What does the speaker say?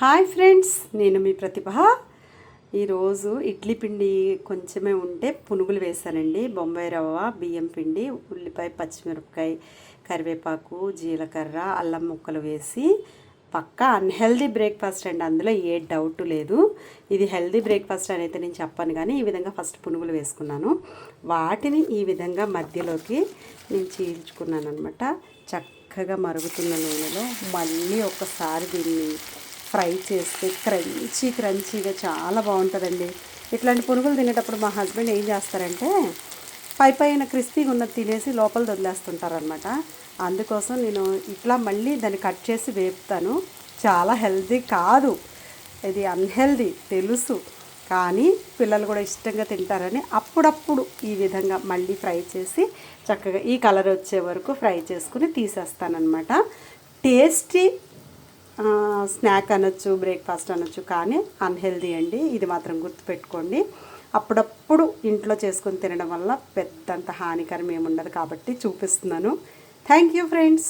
Hi friends, నేను మీ ప్రతిభ. ఈరోజు ఇడ్లీ పిండి కొంచెమే ఉంటే పునుగులు వేసానండి. బొంబాయి రవ్వ, బియ్యం పిండి, ఉల్లిపాయ, పచ్చిమిరపకాయ, కరివేపాకు, జీలకర్ర, అల్లం ముక్కలు వేసి పక్కా అన్హెల్దీ బ్రేక్ఫాస్ట్ అండి. అందులో ఏ డౌట్ లేదు. ఇది హెల్దీ బ్రేక్ఫాస్ట్ అని అయితే నేను చెప్పాను, కానీ ఈ విధంగా ఫస్ట్ పునుగులు వేసుకున్నాను. వాటిని ఈ విధంగా మధ్యలోకి నేను చీల్చుకున్నాను అనమాట. చక్కగా మరుగుతున్న నూనెలో మళ్ళీ ఒకసారి దీన్ని ఫ్రై చేస్తే క్రంచీగా చాలా బాగుంటుందండి. ఇట్లాంటి పునుగులు తినేటప్పుడు మా హస్బెండ్ ఏం చేస్తారంటే పైన క్రిస్పీగా ఉన్నది తినేసి లోపల వదిలేస్తుంటారనమాట. అందుకోసం నేను ఇట్లా మళ్ళీ దాన్ని కట్ చేసి వేపుతాను. చాలా హెల్తీ కాదు, ఇది అన్హెల్దీ తెలుసు, కానీ పిల్లలు కూడా ఇష్టంగా తింటారని అప్పుడప్పుడు ఈ విధంగా మళ్ళీ ఫ్రై చేసి చక్కగా ఈ కలర్ వచ్చే వరకు ఫ్రై చేసుకుని తీసేస్తానన్నమాట. టేస్టీ స్నాక్ అనొచ్చు, బ్రేక్ఫాస్ట్ అనొచ్చు, కానీ అన్హెల్దీ అండి. ఇది మాత్రం గుర్తుపెట్టుకోండి. అప్పుడప్పుడు ఇంట్లో చేసుకొని తినడం వల్ల పెద్దంత హానికరం ఏముండదు కాబట్టి చూపిస్తున్నాను. Thank you friends.